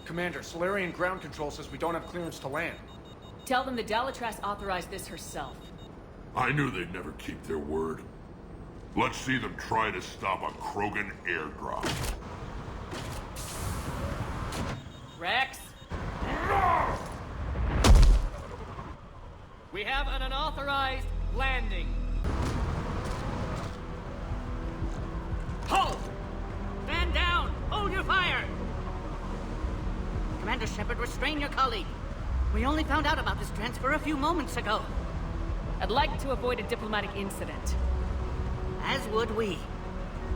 Commander, Solarian ground control says we don't have clearance to land. Tell them the Dalatrass authorized this herself. I knew they'd never keep their word. Let's see them try to stop a Krogan airdrop. Rex? We have an unauthorized landing. Halt! Stand down! Hold your fire! Commander Shepard, restrain your colleague. We only found out about this transfer a few moments ago. I'd like to avoid a diplomatic incident. As would we.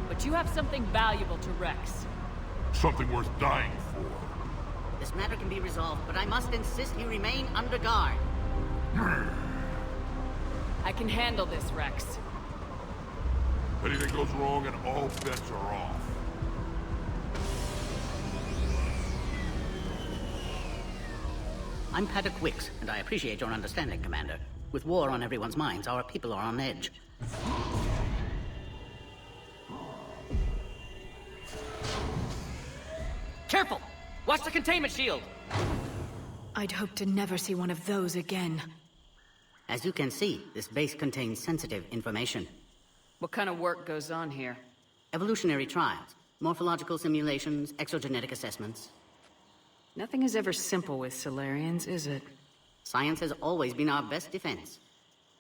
But you have something valuable to Rex. Something worth dying for. This matter can be resolved, but I must insist you remain under guard. I can handle this, Rex. Anything goes wrong and all bets are off. I'm Padok Wiks, and I appreciate your understanding, Commander. With war on everyone's minds, our people are on edge. Careful! Watch the containment shield! I'd hope to never see one of those again. As you can see, this base contains sensitive information. What kind of work goes on here? Evolutionary trials, morphological simulations, exogenetic assessments. Nothing is ever simple with Solarians, is it? Science has always been our best defense.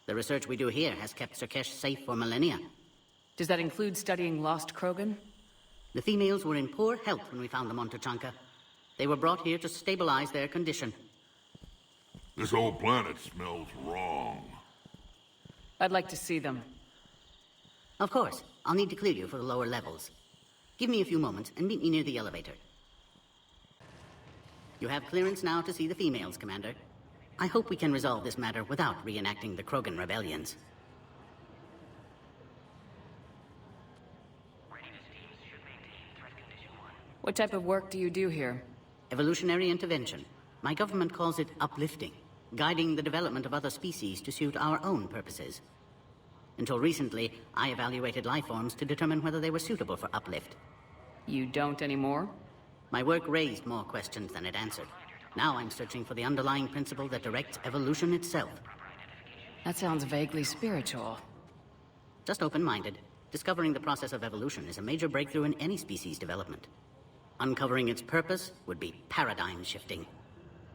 The research we do here has kept Sur'Kesh safe for millennia. Does that include studying lost Krogan? The females were in poor health when we found them on Tuchanka. They were brought here to stabilize their condition. This whole planet smells wrong. I'd like to see them. Of course, I'll need to clear you for the lower levels. Give me a few moments and meet me near the elevator. You have clearance now to see the females, Commander. I hope we can resolve this matter without reenacting the Krogan rebellions. What type of work do you do here? Evolutionary intervention. My government calls it uplifting, guiding the development of other species to suit our own purposes. Until recently, I evaluated life forms to determine whether they were suitable for uplift. You don't anymore? My work raised more questions than it answered. Now I'm searching for the underlying principle that directs evolution itself. That sounds vaguely spiritual. Just open-minded. Discovering the process of evolution is a major breakthrough in any species development. Uncovering its purpose would be paradigm-shifting.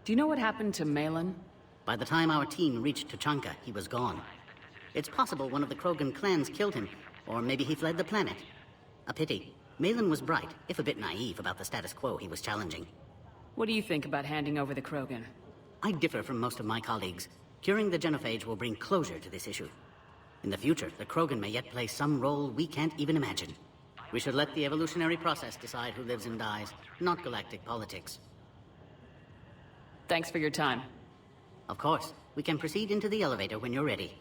Do you know what happened to Malin? By the time our team reached Tuchanka, he was gone. It's possible one of the Krogan clans killed him, or maybe he fled the planet. A pity. Malin was bright, if a bit naive about the status quo he was challenging. What do you think about handing over the Krogan? I differ from most of my colleagues. Curing the genophage will bring closure to this issue. In the future, the Krogan may yet play some role we can't even imagine. We should let the evolutionary process decide who lives and dies, not galactic politics. Thanks for your time. Of course. We can proceed into the elevator when you're ready.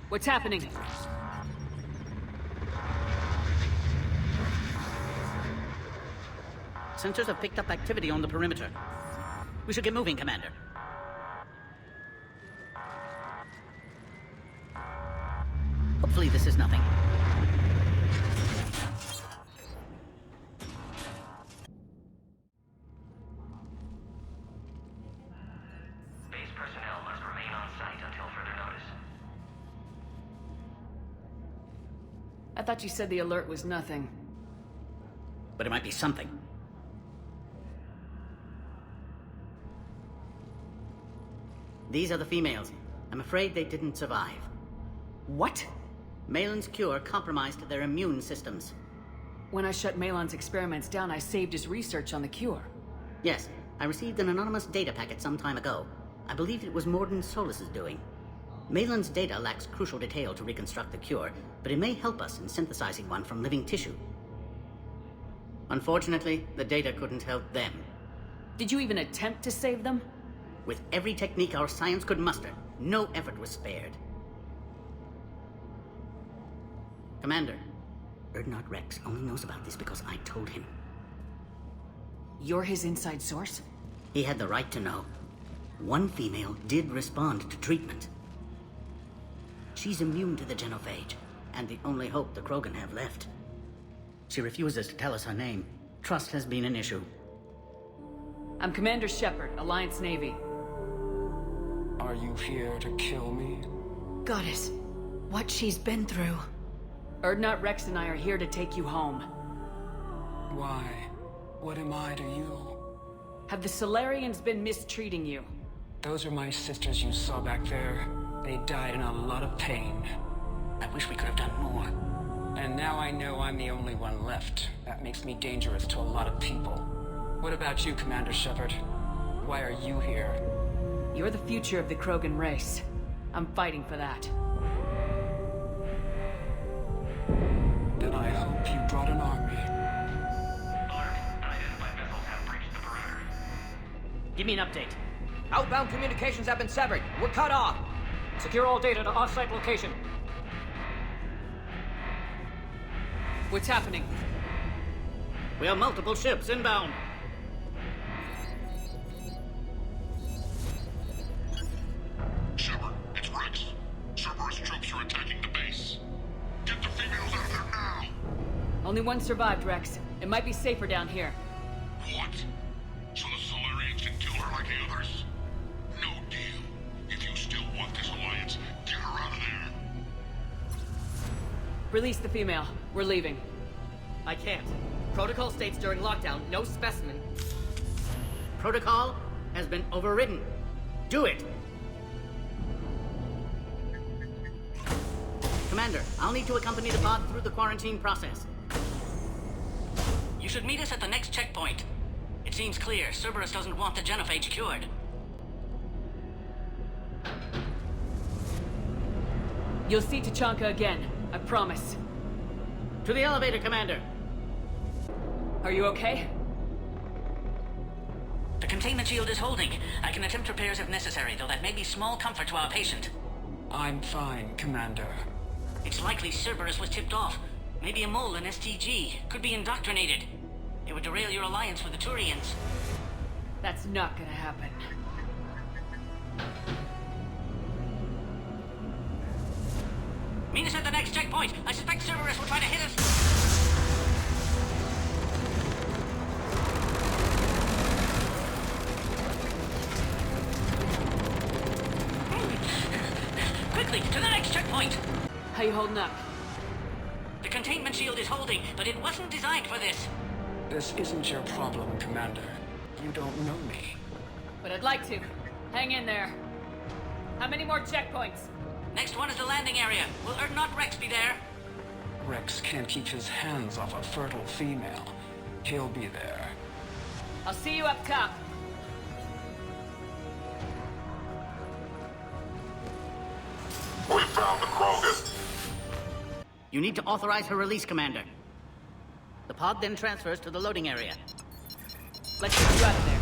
What's happening? Sensors have picked up activity on the perimeter. We should get moving, Commander. Hopefully this is nothing. Base personnel must remain on site until further notice. I thought you said the alert was nothing. But it might be something. These are the females. I'm afraid they didn't survive. What? Malin's cure compromised their immune systems. When I shut Malon's experiments down, I saved his research on the cure. Yes, I received an anonymous data packet some time ago. I believe it was Mordin Solus's doing. Malin's data lacks crucial detail to reconstruct the cure, but it may help us in synthesizing one from living tissue. Unfortunately, the data couldn't help them. Did you even attempt to save them? With every technique our science could muster, no effort was spared. Commander, Erdnot Rex only knows about this because I told him. You're his inside source? He had the right to know. One female did respond to treatment. She's immune to the genophage, and the only hope the Krogan have left. She refuses to tell us her name. Trust has been an issue. I'm Commander Shepard, Alliance Navy. Are you here to kill me? Goddess, what she's been through. Erdnot Rex and I are here to take you home. Why? What am I to you? Have the Solarians been mistreating you? Those are my sisters you saw back there. They died in a lot of pain. I wish we could have done more. And now I know I'm the only one left. That makes me dangerous to a lot of people. What about you, Commander Shepard? Why are you here? You're the future of the Krogan race. I'm fighting for that. Then I hope you brought an army. Alert. Unidentified missiles have breached the perimeter. Give me an update. Outbound communications have been severed. We're cut off. Secure all data to off-site location. What's happening? We have multiple ships inbound. Shepard, it's Rex. Cerberus troops are attacking the base. Get the females out of there now! Only one survived, Rex. It might be safer down here. What? So the Solarians can kill her like the others? No deal. If you still want this alliance, get her out of there. Release the female. We're leaving. I can't. Protocol states during lockdown, no specimen. Protocol has been overridden. Do it! Commander, I'll need to accompany the pod through the quarantine process. You should meet us at the next checkpoint. It seems clear Cerberus doesn't want the genophage cured. You'll see Tuchanka again. I promise. To the elevator, Commander. Are you okay? The containment shield is holding. I can attempt repairs if necessary, though that may be small comfort to our patient. I'm fine, Commander. It's likely Cerberus was tipped off. Maybe a mole in STG. Could be indoctrinated. It would derail your alliance with the Turians. That's not gonna happen. Meet us at the next checkpoint. I suspect Cerberus will try to hit us. Quickly, to the next checkpoint! How you holding up? The containment shield is holding, but it wasn't designed for this. This isn't your problem, Commander. You don't know me. But I'd like to. Hang in there. How many more checkpoints? Next one is the landing area. Will Erdnot Rex be there? Rex can't keep his hands off a fertile female. He'll be there. I'll see you up top. We found the Krogan! You need to authorize her release, Commander. The pod then transfers to the loading area. Let's get you out of there.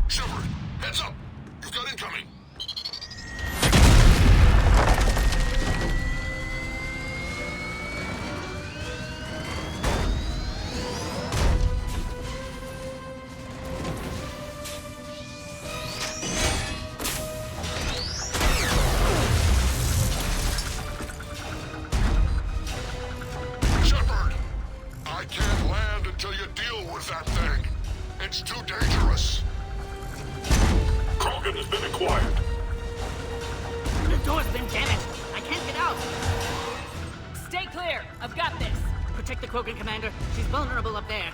Shepard, heads up! You've got incoming! Shepard! I can't land until you deal with that thing. It's too dangerous. Krogan has been acquired. The door's been damaged. I can't get out. Stay clear. I've got this. Protect the Krogan, Commander. She's vulnerable up there.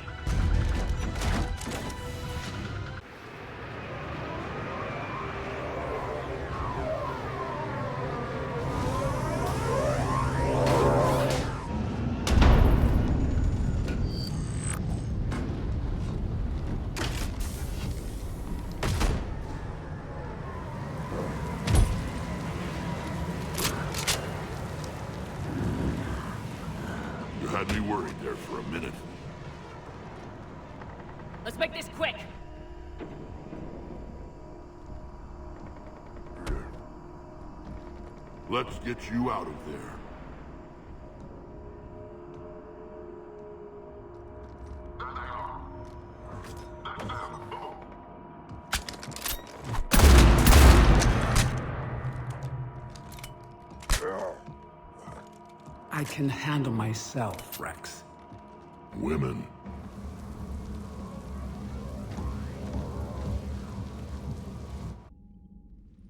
had me worried there for a minute. Let's make this quick! Let's get you out of there. I can handle myself, Rex. Women.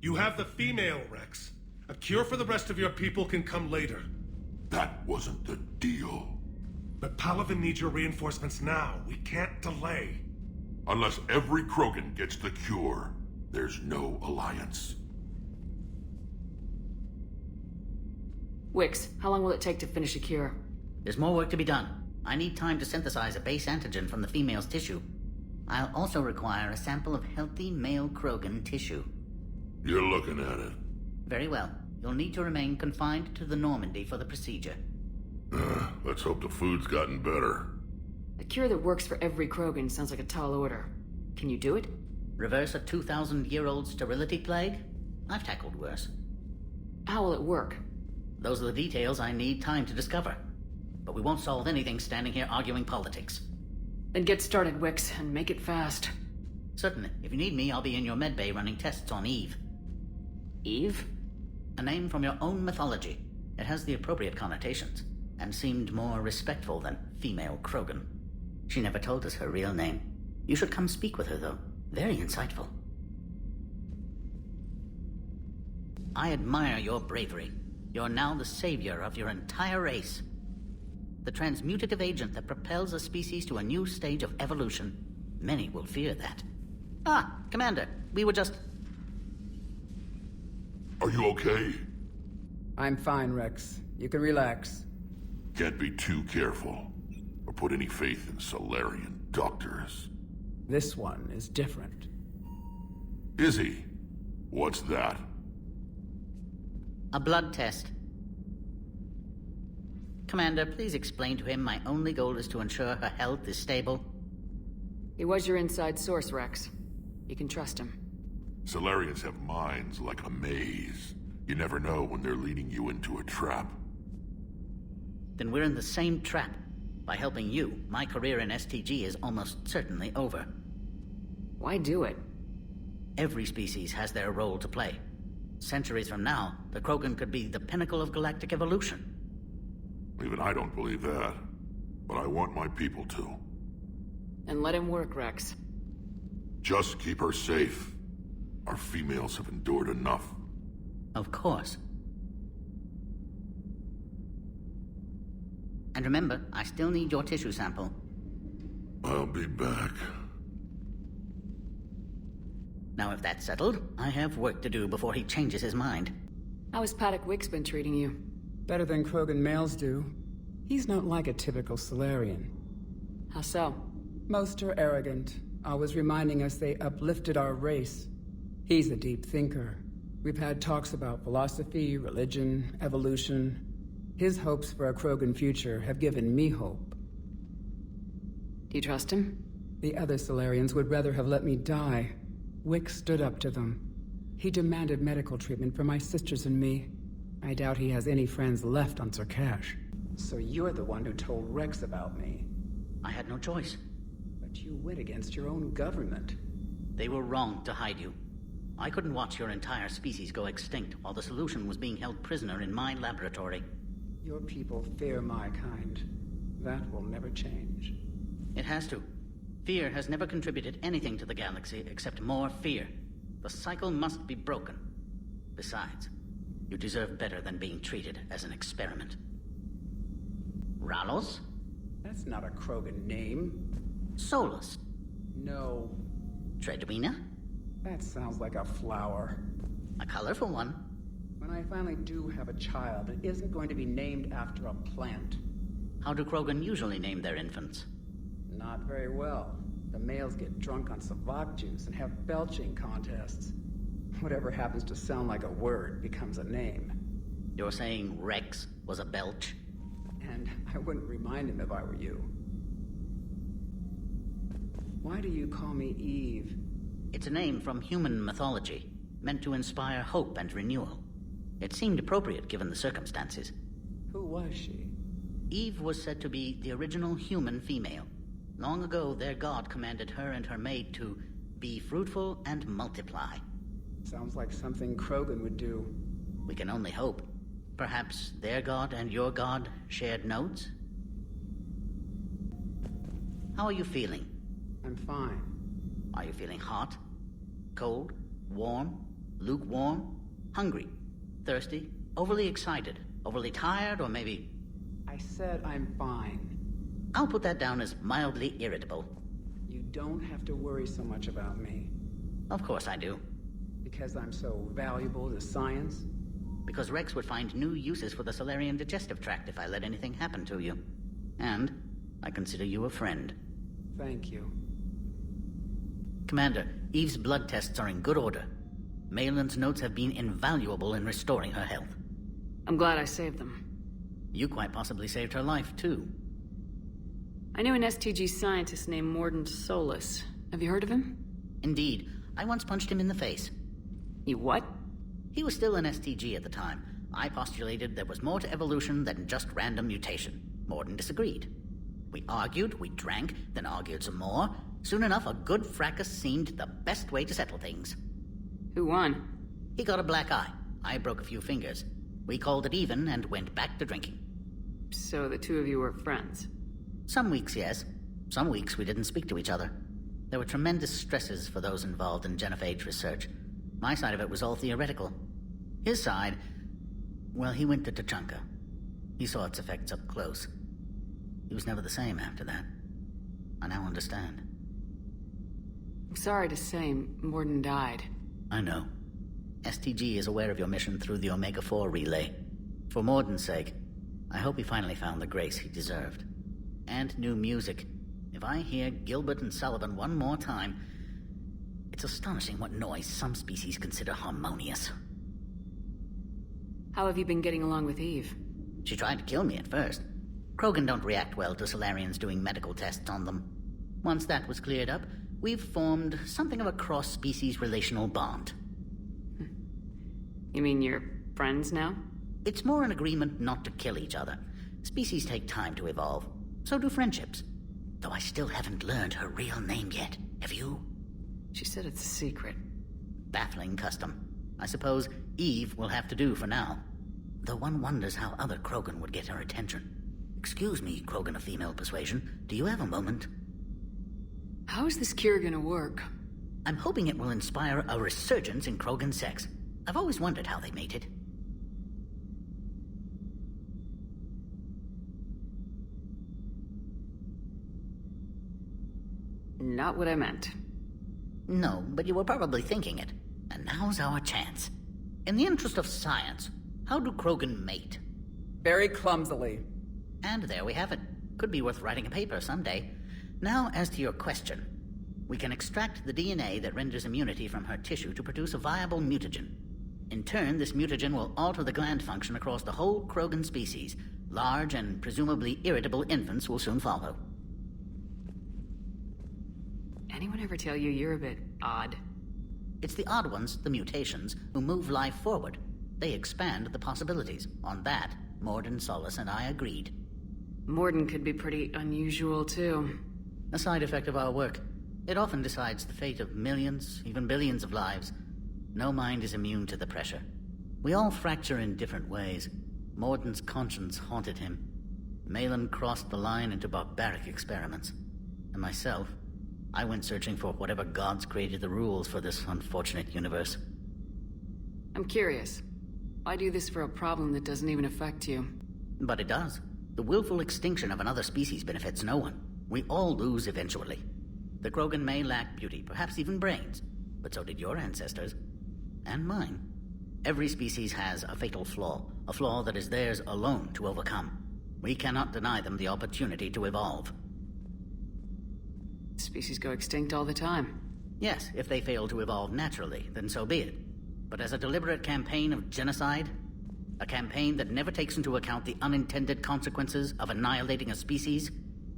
You have the female, Rex. A cure for the rest of your people can come later. That wasn't the deal. But Palaven needs your reinforcements now. We can't delay. Unless every Krogan gets the cure, there's no alliance. Wiks, how long will it take to finish a cure? There's more work to be done. I need time to synthesize a base antigen from the female's tissue. I'll also require a sample of healthy male Krogan tissue. You're looking at it. Very well. You'll need to remain confined to the Normandy for the procedure. Let's hope the food's gotten better. A cure that works for every Krogan sounds like a tall order. Can you do it? Reverse a 2,000-year-old sterility plague? I've tackled worse. How will it work? Those are the details I need time to discover. But we won't solve anything standing here arguing politics. Then get started, Wiks, and make it fast. Certainly. If you need me, I'll be in your medbay running tests on Eve. Eve? A name from your own mythology. It has the appropriate connotations, and seemed more respectful than female Krogan. She never told us her real name. You should come speak with her, though. Very insightful. I admire your bravery. You're now the savior of your entire race. The transmutative agent that propels a species to a new stage of evolution. Many will fear that. Ah, Commander, we were just... Are you okay? I'm fine, Rex. You can relax. Can't be too careful, or put any faith in Solarian doctors. This one is different. Is he? What's that? A blood test. Commander, please explain to him my only goal is to ensure her health is stable. He was your inside source, Rex. You can trust him. Solarians have minds like a maze. You never know when they're leading you into a trap. Then we're in the same trap. By helping you, my career in STG is almost certainly over. Why do it? Every species has their role to play. Centuries from now, the Krogan could be the pinnacle of galactic evolution. Even I don't believe that. But I want my people to. And let him work, Rex. Just keep her safe. Our females have endured enough. Of course. And remember, I still need your tissue sample. I'll be back. Now, if that's settled, I have work to do before he changes his mind. How has Padok Wiks been treating you? Better than Krogan males do. He's not like a typical Solarian. How so? Most are arrogant, always reminding us they uplifted our race. He's a deep thinker. We've had talks about philosophy, religion, evolution. His hopes for a Krogan future have given me hope. Do you trust him? The other Solarians would rather have let me die. Wiks stood up to them. He demanded medical treatment for my sisters and me. I doubt he has any friends left on Sur'Kesh. So you're the one who told Rex about me. I had no choice. But you went against your own government. They were wrong to hide you. I couldn't watch your entire species go extinct while the solution was being held prisoner in my laboratory. Your people fear my kind. That will never change. It has to. Fear has never contributed anything to the galaxy except more fear. The cycle must be broken. Besides, you deserve better than being treated as an experiment. Ralos? That's not a Krogan name. Solus? No. Tredwina? That sounds like a flower. A colorful one. When I finally do have a child, it isn't going to be named after a plant. How do Krogan usually name their infants? Not very well. The males get drunk on Savak juice and have belching contests. Whatever happens to sound like a word becomes a name. You're saying Rex was a belch? And I wouldn't remind him if I were you. Why do you call me Eve? It's a name from human mythology, meant to inspire hope and renewal. It seemed appropriate given the circumstances. Who was she? Eve was said to be the original human female. Long ago, their god commanded her and her maid to be fruitful and multiply. Sounds like something Krogan would do. We can only hope. Perhaps their god and your god shared notes? How are you feeling? I'm fine. Are you feeling hot? Cold? Warm? Lukewarm? Hungry? Thirsty? Overly excited? Overly tired? Or maybe... I said I'm fine. I'll put that down as mildly irritable. You don't have to worry so much about me. Of course I do. Because I'm so valuable to science? Because Rex would find new uses for the Solarian digestive tract if I let anything happen to you. And I consider you a friend. Thank you. Commander, Eve's blood tests are in good order. Malin's notes have been invaluable in restoring her health. I'm glad I saved them. You quite possibly saved her life, too. I knew an STG scientist named Mordin Solus. Have you heard of him? Indeed. I once punched him in the face. You what? He was still an STG at the time. I postulated there was more to evolution than just random mutation. Mordin disagreed. We argued, we drank, then argued some more. Soon enough, a good fracas seemed the best way to settle things. Who won? He got a black eye. I broke a few fingers. We called it even and went back to drinking. So the two of you were friends? Some weeks, yes. Some weeks we didn't speak to each other. There were tremendous stresses for those involved in genophage research. My side of it was all theoretical. His side, well, he went to Tuchanka. He saw its effects up close. He was never the same after that. I now understand. I'm sorry to say, Mordin died. I know. STG is aware of your mission through the Omega-4 relay. For Mordin's sake, I hope he finally found the grace he deserved. And new music. If I hear Gilbert and Sullivan one more time, it's astonishing what noise some species consider harmonious. How have you been getting along with Eve? She tried to kill me at first. Krogan don't react well to Solarians doing medical tests on them. Once that was cleared up, we've formed something of a cross-species relational bond. You mean you're friends now? It's more an agreement not to kill each other. Species take time to evolve. So do friendships. Though I still haven't learned her real name yet. Have you? She said it's a secret. Baffling custom. I suppose Eve will have to do for now. Though one wonders how other Krogan would get her attention. Excuse me, Krogan of female persuasion. Do you have a moment? How is this cure gonna work? I'm hoping it will inspire a resurgence in Krogan sex. I've always wondered how they mated. Not what I meant. No, but you were probably thinking it. And now's our chance. In the interest of science, how do Krogan mate? Very clumsily. And there we have it. Could be worth writing a paper someday. Now, as to your question. We can extract the DNA that renders immunity from her tissue to produce a viable mutagen. In turn, this mutagen will alter the gland function across the whole Krogan species. Large and presumably irritable infants will soon follow. Anyone ever tell you you're a bit odd? It's the odd ones, the mutations, who move life forward. They expand the possibilities. On that, Mordin, Solus, and I agreed. Mordin could be pretty unusual, too. A side effect of our work. It often decides the fate of millions, even billions of lives. No mind is immune to the pressure. We all fracture in different ways. Mordin's conscience haunted him. Malin crossed the line into barbaric experiments. And myself, I went searching for whatever gods created the rules for this unfortunate universe. I'm curious. Why do this for a problem that doesn't even affect you? But it does. The willful extinction of another species benefits no one. We all lose eventually. The Krogan may lack beauty, perhaps even brains, but so did your ancestors. And mine. Every species has a fatal flaw, a flaw that is theirs alone to overcome. We cannot deny them the opportunity to evolve. Species go extinct all the time. Yes, if they fail to evolve naturally, then so be it. But as a deliberate campaign of genocide? A campaign that never takes into account the unintended consequences of annihilating a species?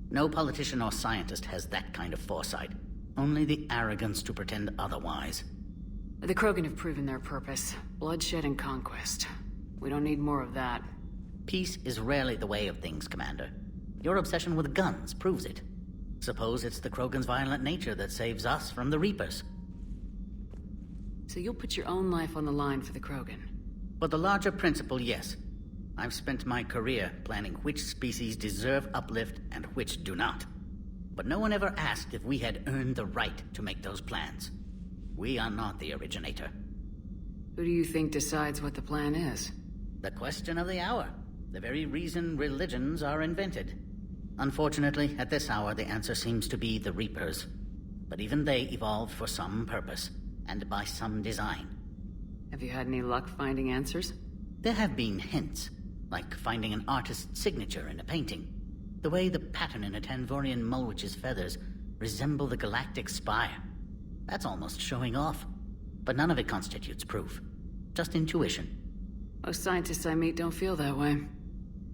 No politician or scientist has that kind of foresight. Only the arrogance to pretend otherwise. The Krogan have proven their purpose. Bloodshed and conquest. We don't need more of that. Peace is rarely the way of things, Commander. Your obsession with guns proves it. Suppose it's the Krogan's violent nature that saves us from the Reapers. So you'll put your own life on the line for the Krogan? For the larger principle, yes. I've spent my career planning which species deserve uplift and which do not. But no one ever asked if we had earned the right to make those plans. We are not the originator. Who do you think decides what the plan is? The question of the hour. The very reason religions are invented. Unfortunately, at this hour, the answer seems to be the Reapers. But even they evolved for some purpose, and by some design. Have you had any luck finding answers? There have been hints, like finding an artist's signature in a painting. The way the pattern in a Tanvorian mulwitch's feathers resemble the galactic spire. That's almost showing off. But none of it constitutes proof. Just intuition. Most scientists I meet don't feel that way.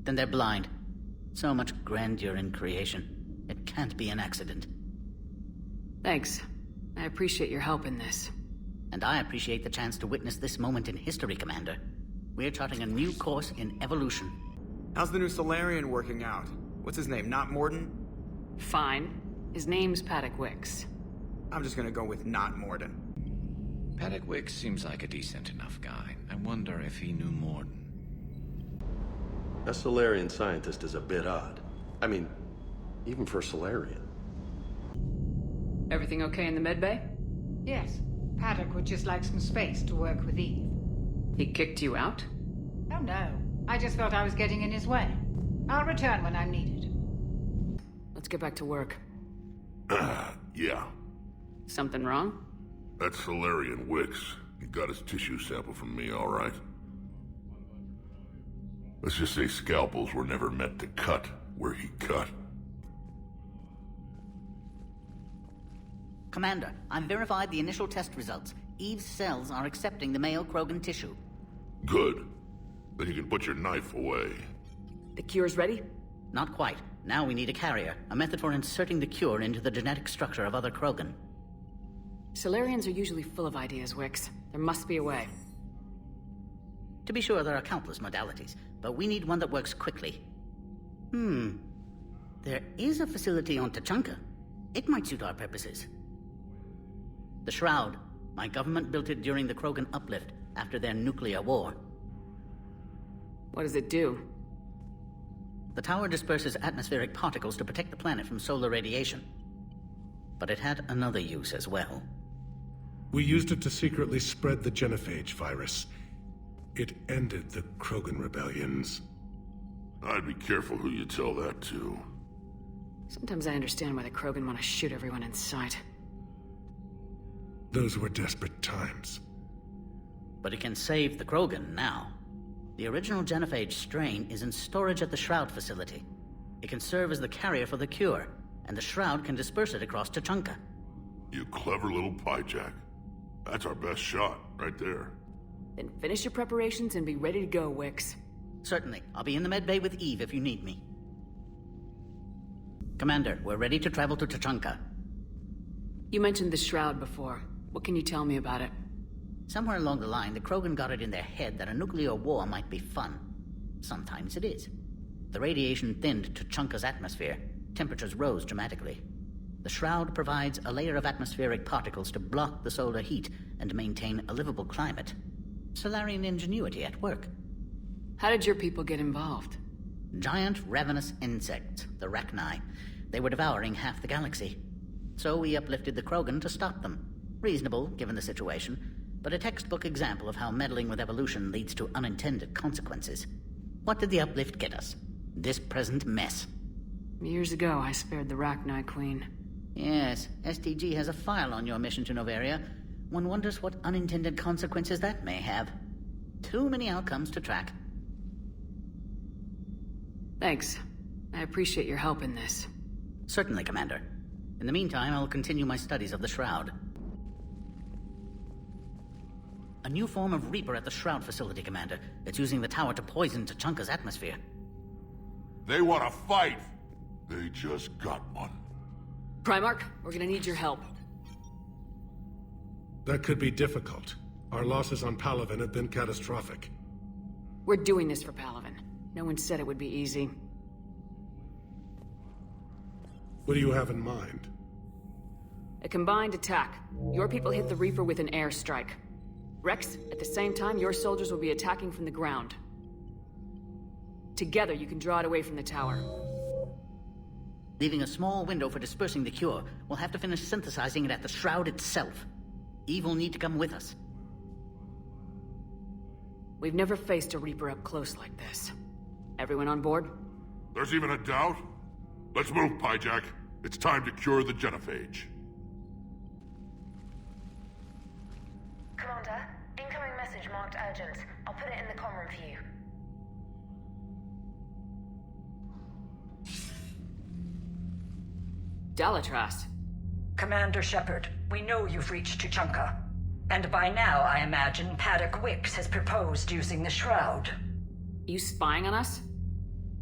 Then they're blind. So much grandeur in creation. It can't be an accident. Thanks. I appreciate your help in this. And I appreciate the chance to witness this moment in history, Commander. We're charting a new course in evolution. How's the new Solarian working out? What's his name, Not-Mordin? Fine. His name's Padok Wiks. I'm just gonna go with Not-Mordin. Padok Wiks seems like a decent enough guy. I wonder if he knew Mordin. A Solarian scientist is a bit odd. I mean, even for Solarian. Everything okay in the medbay? Yes. Paddock would just like some space to work with Eve. He kicked you out? Oh no. I just thought I was getting in his way. I'll return when I'm needed. Let's get back to work. Yeah. Something wrong? That's Solarian Wiks. He got his tissue sample from me, all right. Let's just say scalpels were never meant to cut where he cut. Commander, I've verified the initial test results. Eve's cells are accepting the male Krogan tissue. Good. Then you can put your knife away. The cure's ready? Not quite. Now we need a carrier, a method for inserting the cure into the genetic structure of other Krogan. Solarians are usually full of ideas, Wiks. There must be a way. To be sure, there are countless modalities, but we need one that works quickly. There is a facility on Tuchanka. It might suit our purposes. The Shroud. My government built it during the Krogan uplift, after their nuclear war. What does it do? The tower disperses atmospheric particles to protect the planet from solar radiation. But it had another use as well. We used it to secretly spread the genophage virus. It ended the Krogan rebellions. I'd be careful who you tell that to. Sometimes I understand why the Krogan want to shoot everyone in sight. Those were desperate times. But it can save the Krogan now. The original genophage strain is in storage at the Shroud facility. It can serve as the carrier for the cure, and the Shroud can disperse it across Tuchanka. You clever little piejack. That's our best shot, right there. Then finish your preparations and be ready to go, Wiks. Certainly. I'll be in the medbay with Eve if you need me. Commander, we're ready to travel to Tuchanka. You mentioned the Shroud before. What can you tell me about it? Somewhere along the line, the Krogan got it in their head that a nuclear war might be fun. Sometimes it is. The radiation thinned Tuchanka's atmosphere. Temperatures rose dramatically. The Shroud provides a layer of atmospheric particles to block the solar heat and maintain a livable climate. Solarian ingenuity at work. How did your people get involved? Giant ravenous insects, the Rachni. They were devouring half the galaxy. So we uplifted the Krogan to stop them. Reasonable, given the situation, but a textbook example of how meddling with evolution leads to unintended consequences. What did the uplift get us? This present mess. Years ago, I spared the Rachni Queen. Yes, STG has a file on your mission to Noveria. One wonders what unintended consequences that may have. Too many outcomes to track. Thanks. I appreciate your help in this. Certainly, Commander. In the meantime, I'll continue my studies of the Shroud. A new form of Reaper at the Shroud facility, Commander. It's using the tower to poison Tuchanka's atmosphere. They want to fight! They just got one. Primarch, we're gonna need your help. That could be difficult. Our losses on Palaven have been catastrophic. We're doing this for Palaven. No one said it would be easy. What do you have in mind? A combined attack. Your people hit the Reaper with an airstrike. Rex, at the same time, your soldiers will be attacking from the ground. Together, you can draw it away from the tower. Leaving a small window for dispersing the cure, we'll have to finish synthesizing it at the Shroud itself. Eve will need to come with us. We've never faced a Reaper up close like this. Everyone on board? There's even a doubt? Let's move, Pyjack. It's time to cure the genophage. Commander, incoming message marked urgent. I'll put it in the comm room for you. Dalatras. Commander Shepard, we know you've reached Tuchanka. And by now, I imagine Padok Wiks has proposed using the Shroud. You spying on us?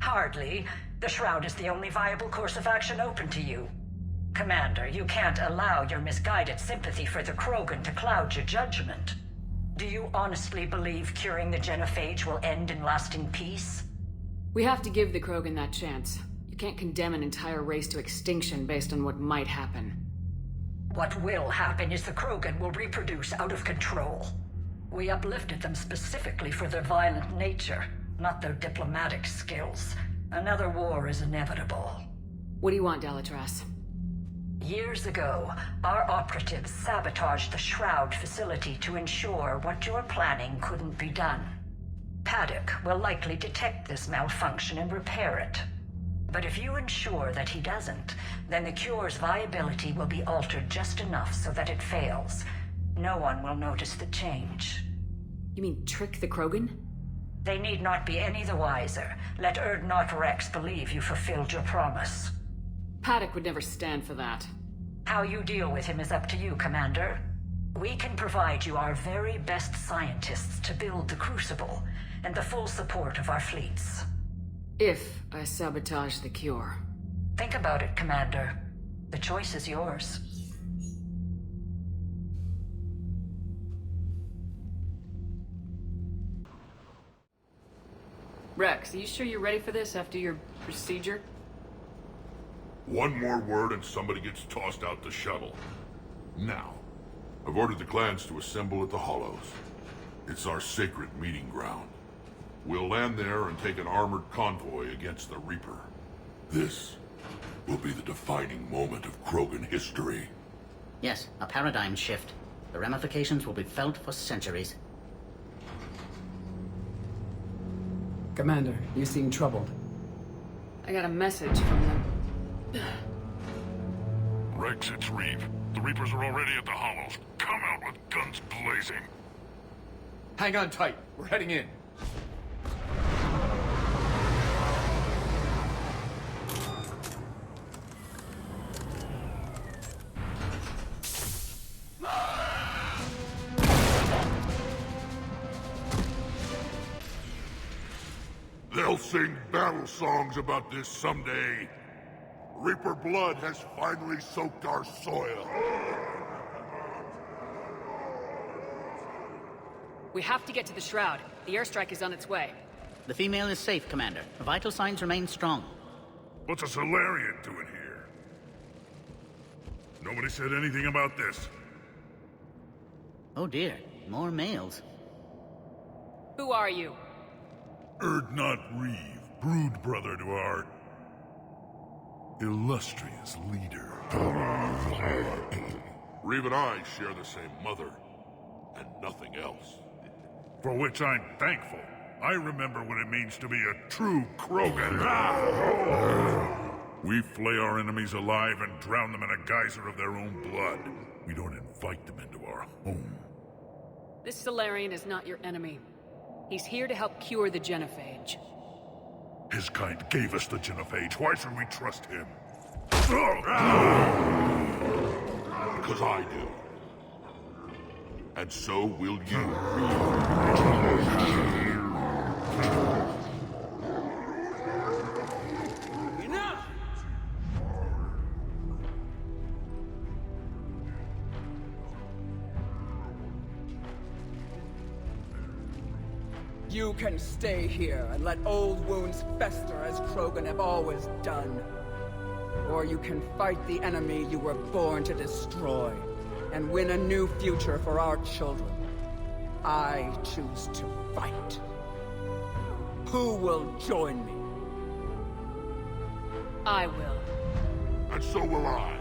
Hardly. The Shroud is the only viable course of action open to you. Commander, you can't allow your misguided sympathy for the Krogan to cloud your judgment. Do you honestly believe curing the genophage will end in lasting peace? We have to give the Krogan that chance. You can't condemn an entire race to extinction based on what might happen. What will happen is the Krogan will reproduce out of control. We uplifted them specifically for their violent nature, not their diplomatic skills. Another war is inevitable. What do you want, Dalatras? Years ago, our operatives sabotaged the Shroud facility to ensure what you're planning couldn't be done. Padok will likely detect this malfunction and repair it. But if you ensure that he doesn't, then the cure's viability will be altered just enough so that it fails. No one will notice the change. You mean trick the Krogan? They need not be any the wiser. Let Not Rex believe you fulfilled your promise. Padok would never stand for that. How you deal with him is up to you, Commander. We can provide you our very best scientists to build the Crucible, and the full support of our fleets. If I sabotage the cure. Think about it, Commander. The choice is yours. Rex, are you sure you're ready for this after your procedure? One more word and somebody gets tossed out the shuttle. Now, I've ordered the clans to assemble at the Hollows. It's our sacred meeting ground. We'll land there and take an armored convoy against the Reaper. This will be the defining moment of Krogan history. Yes, a paradigm shift. The ramifications will be felt for centuries. Commander, you seem troubled. I got a message from them. Rex, it's Reeve. The Reapers are already at the Hollows. Come out with guns blazing. Hang on tight. We're heading in. They'll sing battle songs about this someday. Reaper blood has finally soaked our soil. We have to get to the Shroud. The airstrike is on its way. The female is safe, Commander. Vital signs remain strong. What's a Solarian doing here? Nobody said anything about this. Oh dear, more males. Who are you? Not Reeve, brood brother to our illustrious leader. Reeve and I share the same mother, and nothing else. For which I'm thankful. I remember what it means to be a true Krogan. We flay our enemies alive and drown them in a geyser of their own blood. We don't invite them into our home. This Solarian is not your enemy. He's here to help cure the genophage. His kind gave us the genophage. Why should we trust him? Because I do. And so will you. Enough! You can stay here and let old wounds fester as Krogan have always done. Or you can fight the enemy you were born to destroy, and win a new future for our children. I choose to fight. Who will join me? I will. And so will I.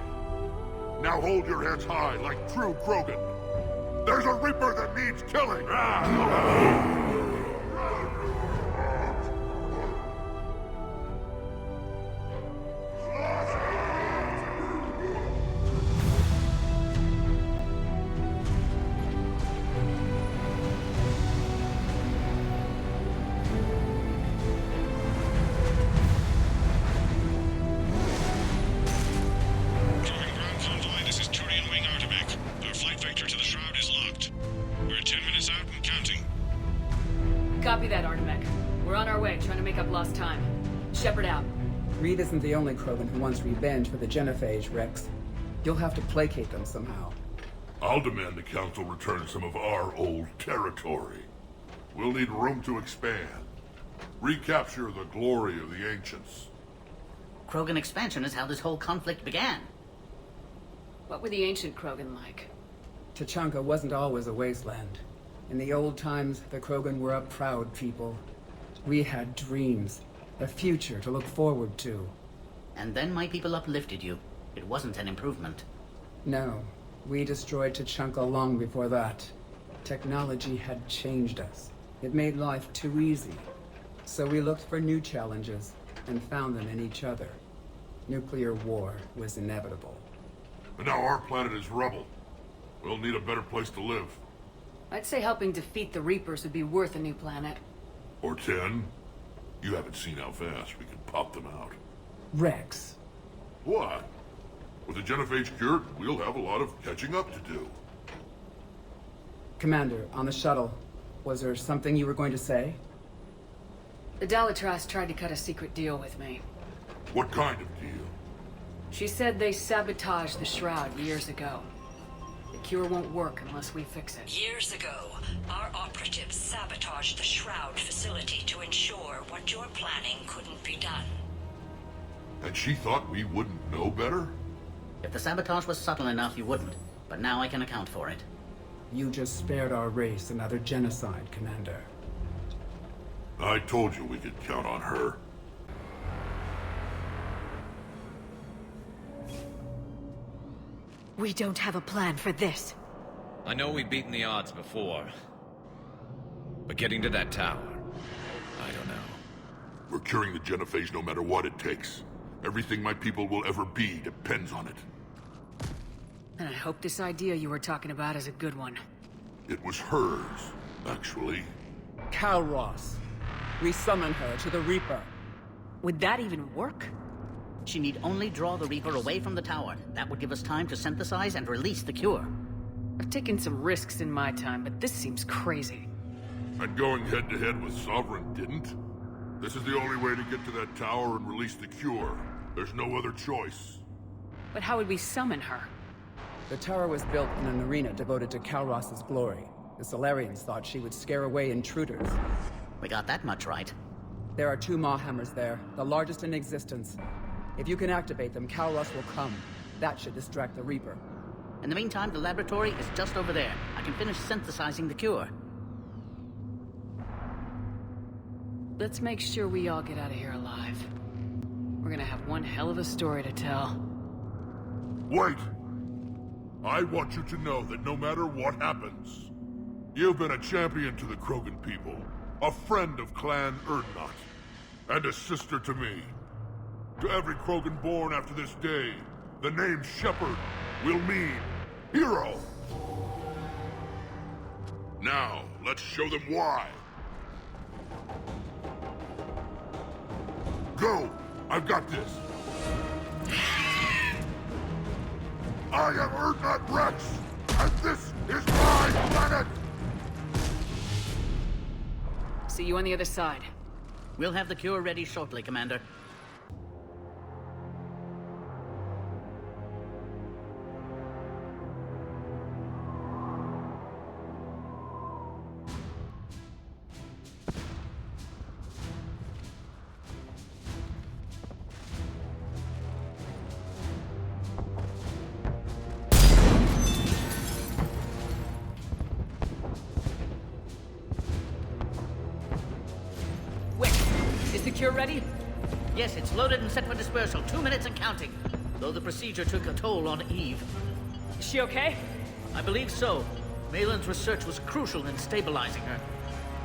Now hold your heads high like true Krogan. There's a Reaper that needs killing! Copy that, Artemek. We're on our way, trying to make up lost time. Shepard out. Reed isn't the only Krogan who wants revenge for the Genophage, Rex. You'll have to placate them somehow. I'll demand the Council return some of our old territory. We'll need room to expand. Recapture the glory of the Ancients. Krogan expansion is how this whole conflict began. What were the ancient Krogan like? Tuchanka wasn't always a wasteland. In the old times, the Krogan were a proud people. We had dreams, a future to look forward to. And then my people uplifted you. It wasn't an improvement. No, we destroyed Tuchanka long before that. Technology had changed us. It made life too easy. So we looked for new challenges, and found them in each other. Nuclear war was inevitable. And now our planet is rubble. We'll need a better place to live. I'd say helping defeat the Reapers would be worth a new planet. Or 10. You haven't seen how fast we can pop them out. Rex. What? With the Genophage cured, we'll have a lot of catching up to do. Commander, on the shuttle, was there something you were going to say? The Dalitras tried to cut a secret deal with me. What kind of deal? She said they sabotaged the Shroud years ago. The cure won't work unless we fix it. Years ago, our operatives sabotaged the Shroud facility to ensure what you're planning couldn't be done. And she thought we wouldn't know better? If the sabotage was subtle enough, you wouldn't. But now I can account for it. You just spared our race another genocide, Commander. I told you we could count on her. We don't have a plan for this. I know we've beaten the odds before. But getting to that tower, I don't know. We're curing the Genophage no matter what it takes. Everything my people will ever be depends on it. And I hope this idea you were talking about is a good one. It was hers, actually. Kalros. We summon her to the Reaper. Would that even work? She need only draw the Reaper away from the tower. That would give us time to synthesize and release the cure. I've taken some risks in my time, but this seems crazy. And going head-to-head with Sovereign didn't? This is the only way to get to that tower and release the cure. There's no other choice. But how would we summon her? The tower was built in an arena devoted to Kalros's glory. The Solarians thought she would scare away intruders. We got that much right. There are 2 Maw Hammers there, the largest in existence. If you can activate them, Kalros will come. That should distract the Reaper. In the meantime, the laboratory is just over there. I can finish synthesizing the cure. Let's make sure we all get out of here alive. We're gonna have one hell of a story to tell. Wait! I want you to know that no matter what happens, you've been a champion to the Krogan people, a friend of Clan Erdnot, and a sister to me. To every Krogan born after this day, the name Shepard will mean hero. Now, let's show them why. Go! I've got this. I am Erdnot Rex, and This is my planet! See you on the other side. We'll have the cure ready shortly, Commander. Is the cure ready? Yes, it's loaded and set for dispersal. 2 minutes and counting. Though the procedure took a toll on Eve. Is she okay? I believe so. Malin's research was crucial in stabilizing her.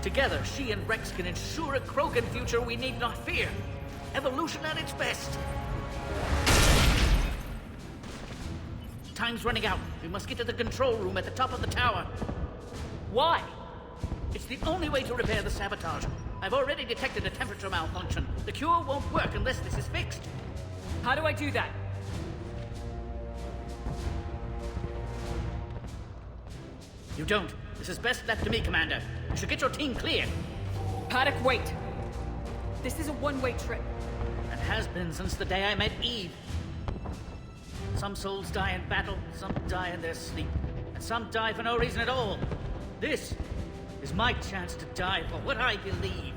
Together, she and Rex can ensure a Krogan future we need not fear. Evolution at its best. Time's running out. We must get to the control room at the top of the tower. Why? It's the only way to repair the sabotage. I've already detected a temperature malfunction. The cure won't work unless this is fixed. How do I do that? You don't. This is best left to me, Commander. You should get your team clear. Padok, wait. This is a one-way trip. It has been since the day I met Eve. Some souls die in battle, some die in their sleep, and some die for no reason at all. This is my chance to die for what I believe.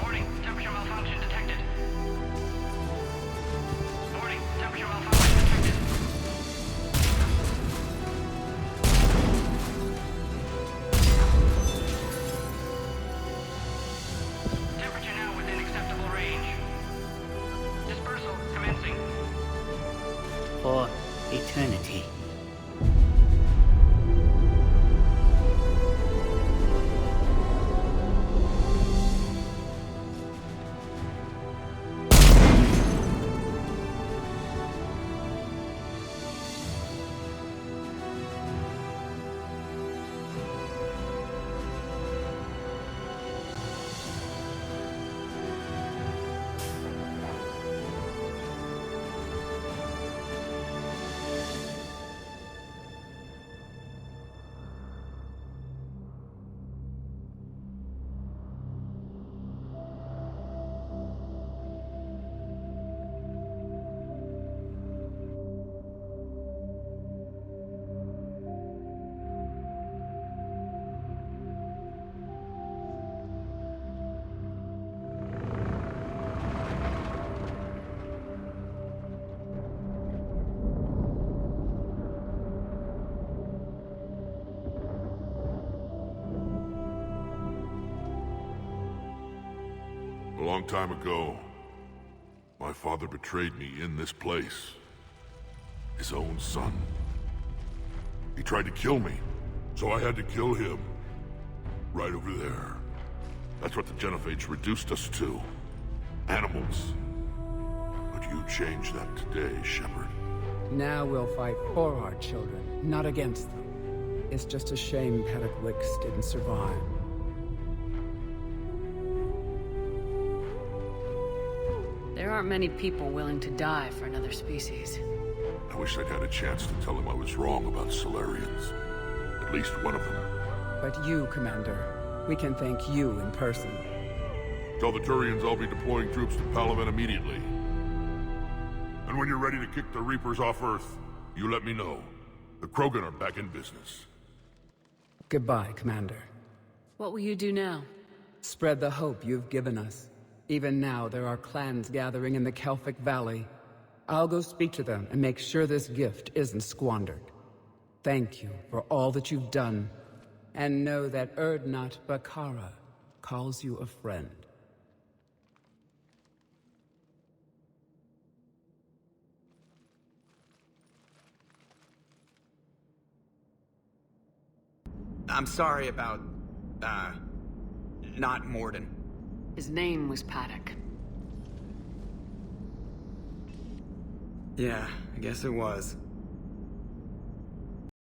Warning, temperature malfunction detected. Warning, temperature malfunction detected. Temperature now within acceptable range. Dispersal commencing. For eternity. A long time ago, my father betrayed me in this place. His own son. He tried to kill me, so I had to kill him. Right over there. That's what the Genophage reduced us to. Animals. But you changed that today, Shepard. Now we'll fight for our children, not against them. It's just a shame Padok Wiks didn't survive. There aren't many people willing to die for another species. I wish I'd had a chance to tell him I was wrong about Solarians. At least one of them. But you, Commander, we can thank you in person. Tell the Turians I'll be deploying troops to Palaven immediately. And when you're ready to kick the Reapers off Earth, you let me know. The Krogan are back in business. Goodbye, Commander. What will you do now? Spread the hope you've given us. Even now, there are clans gathering in the Kelphic Valley. I'll go speak to them and make sure this gift isn't squandered. Thank you for all that you've done. And know that Urdnot Bakara calls you a friend. I'm sorry about, Not-Mordin. His name was Padok. Yeah, I guess it was.